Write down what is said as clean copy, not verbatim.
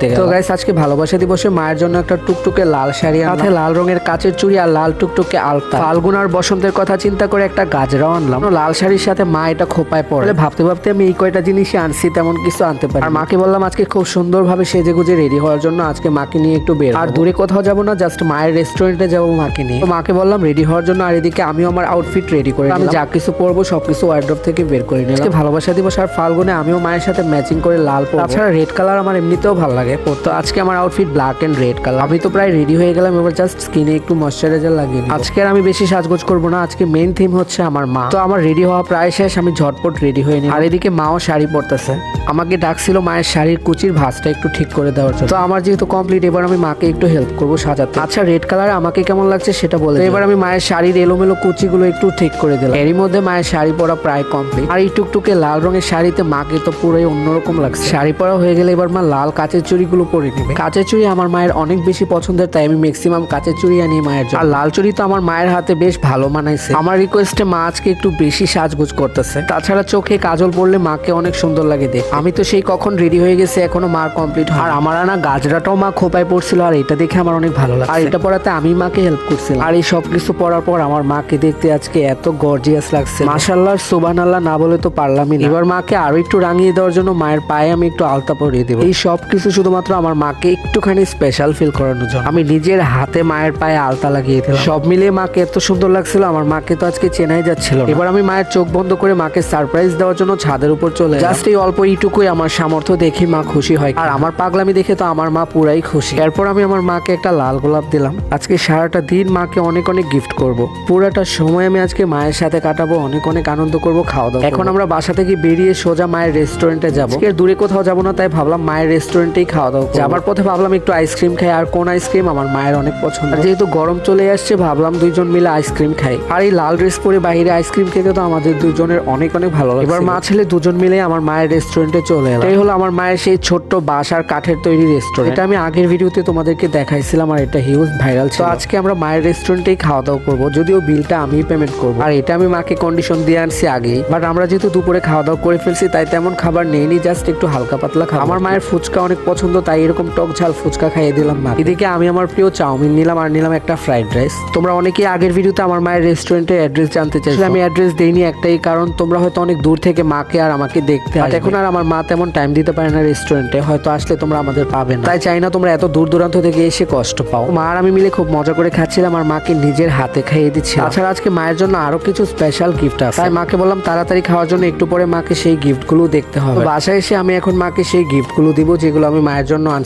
করতে গেলাম। তো গাইস আজকে ভালোবাসা দিবসে মায়ের জন্য একটা টুকটুকে লাল শাড়ি, সাথে লাল রঙের কাচের চুড়ি আর লাল টুকটুকে আলতা। ফাল্গুন আর বসন্তের কথা চিন্তা করে একটা গাজরাও আনলাম। লাল শাড়ির সাথে মা এটা খোপায় পরে। ভাবতে ভাবতে আমি এই কয়টা জিনিসই আনছি, তেমন কিছু আনতে পারি। আর মাকে বললাম আজকে খুব সুন্দরভাবে সেজে গুজে রেডি হওয়ার জন্য আজকে মাকে নিয়ে একটু বের। আর দূরে কোথাও যাবো না, জাস্ট মায়ের রেস্টুরেন্টে যাবো মাকে নিয়ে। তো মাকে বললাম রেডি হওয়ার জন্য, আর এদিকে আমিও আমার আউটফিট রেডি করে আমি যা কিছু পরবো সবকিছু ওয়ার্ড্রপ থেকে বের করে নিলাম। ভালোবাসা দিবস আর ফাল্গুনে আমিও মায়ের সাথে ম্যাচিং করে লাল পরবো। তাছাড়া রেড কালার আমার এমনিতেও ভালো লাগে পরতে। আজকে আমার outfit black and red colour. আমি তো প্রায় রেডি হয়ে গেলাম, এবার জাস্ট স্কিনে একটু ময়শ্চারাইজার লাগিয়ে নিই। আজকে আর আমি বেশি সাজগোজ করবো না, আজকে মেইন থিম হচ্ছে আমার মা। তো আমার রেডি হওয়া প্রায় শেষ, আমি ঝটপট রেডি হয়ে নিই। আর এদিকে মাও শাড়ি পরতেছে, আমাকে ডাকছিল মায়ের শাড়ির কুচির ভাঁজটা একটু ঠিক করে দেওয়ার জন্য। তো আমার যেহেতু কমপ্লিট, এবার আমি মাকে একটু হেল্প করবো সাজাতে। আচ্ছা রেড কালার আমাকে কেমন লাগছে সেটা বলে। এবার আমি মায়ের শাড়ির এলোমেলো কুচিগুলো একটু ঠিক করে দিলাম। এরই মধ্যে মায়ের শাড়ি পরা প্রায় কমপ্লিট। আর এই টুকটুকে লাল রঙের শাড়িতে মাকে তো পুরোই অন্যরকম লাগছে। শাড়ি পরা হয়ে গেলে এবার মা লাল কাচের চুড়িগুলো পরে নেবে। কাচের চুড়ি আমার মায়ের অনেক বেশি পছন্দের, তাই আমি ম্যাক্সিমাম কাচের চুড়ি আনি মায়ের জন্য। আর লাল চুড়ি তো আমার মায়ের হাতে বেশ ভালো মানাইছে। আমার রিকোয়েস্টে মা আজকে একটু বেশি সাজগোজ করতেছে। তাছাড়া চোখে কাজল পরলে মাকে অনেক সুন্দর লাগে দেখতে। আমি তো সেই কখন রেডি হয়ে গেছে, এখনো মার কমপ্লিট হয়। আর আমার আনা গাজরাটাও মা খোপায় পড়ছিল, আর এটা দেখে আমার অনেক ভালো লাগে। আর এটা পরাতে আমি মাকে হেল্প করছিলাম। আর এই সব কিছু পরার পর আমার মাকে দেখতে আজকে এত গর্জিয়াস লাগছে, মাশাআল্লাহ সুবহানাল্লাহ না বলে তো পারলামই না। এবার মাকে আরো একটু রাঙিয়ে দেওয়ার জন্য মায়ের পায়ে আমি একটু আলতা পরিয়ে দেবো। এই সব কিছু শুধুমাত্র আমার মাকে একটুখানি স্পেশাল ফিল করানোর জন্য আমি নিজের হাতে মায়ের পায়ে আলতা লাগিয়ে দিলাম। সব মিলিয়ে মাকে এত সুন্দর লাগছিল, আমার মাকে তো আজকে চেনাই যাচ্ছিল না। এবার আমি মায়ের চোখ বন্ধ করে মাকে সারপ্রাইজ দেওয়ার জন্য ছাদের উপর চলে জাস্ট এই অল্প এইটুকুই আমার সামর্থ্য দেখি মা খুশি হয়। আর আমার পাগলামি দেখে তো আমার মা পুরাই খুশি। এরপর আমি আমার মাকে একটা লাল গোলাপ দিলাম। আজকে সারাটা দিন মাকে অনেক অনেক গিফট করব। পুরাটা সময় আমি আজকে মায়ের সাথে কাটাবো, অনেক অনেক আনন্দ করব, খাওয়া দাওয়া। এখন আমরা বাসা থেকে বেরিয়ে সোজা মায়ের রেস্টুরেন্টে যাবো। দূরে কোথাও যাবো না, তাই ভাবলাম মায়ের রেস্টুরেন্টেই খাওয়া দাওয়া। যাবার পথে ভাবলাম একটু আইসক্রিম খাই। আর কোন আইসক্রিম আমার মায়ের অনেক পছন্দ। যেহেতু গরম চলে আসছে, ভাবলাম দুইজন মিলে আইসক্রিম খাই। আর এই লাল ড্রেস পরে বাইরে আইসক্রিম খেতে তো আমাদের দুজনের অনেক অনেক ভালো লাগে। এবার মা ছেলে দুজন মিলে আমার মায়ের রেস্টুরেন্টে চলে এলাম। এই হলো আমার মায়ের সেই ছোট্ট বাসার কাঠের তৈরি রেস্টুরেন্ট। এটা আমি আগের ভিডিওতে তোমাদেরকে দেখাইছিলাম, আর এটা হিউজ ভাইরাল ছিল। তো আজকে আমরা মায়ের রেস্টুরেন্টেই খাওয়া দাওয়া করবো, যদিও বিলটা আমি পেমেন্ট করবো। আর এটা আমি মাকে কন্ডিশন দিয়ে আনছি আগেই, বাট আমরা যেহেতু দুপুরে খাওয়া দাওয়া করে ফেলছি, তাই তেমন খাবার নেইনি, জাস্ট একটু হালকা পাতলা খাবার। আমার মায়ের ফুচকা অনেক পছন্দ, তাই এরকম টক ঝাল ফুচকা খাইয়ে দিলাম মা। এদিকে আমি আমার প্রিয় চাউমিন নিলাম, আর নিলাম একটা ফ্রাইড রাইস। তোমরা অনেকেই আগের ভিডিওতে আমার মায়ের রেস্টুরেন্টের অ্যাড্রেস জানতে চাইছো। আমি অ্যাড্রেস দেইনি একটাই কারণ, তোমরা হয়তো অনেক দূর থেকে মাকে আর আমাকে দেখতে আসবে। এখন আর আমার মা তেমন টাইম দিতে পারে না রেস্টুরেন্টে, হয়তো আসলে তোমরা আমাদের পাবে না। তাই চাই না তোমরা এত দূর দূরান্ত থেকে এসে কষ্ট পাও। মা আর আমি মিলে খুব মজা করে খাচ্ছিলাম, আর মাকে নিজের হাতে খাইয়ে দিচ্ছি। তাছাড়া আজকে মায়ের জন্য আরো কিছু স্পেশাল গিফট আছে, তাই মাকে বললাম তাড়াতাড়ি খাওয়ার জন্য, একটু পরে মাকে সেই গিফট গুলো দেখতে হবে। বাসায় এসে আমি এখন মাকে সেই গিফট গুলো দিব যেগুলো আমি মায়ের জন্য আনছি।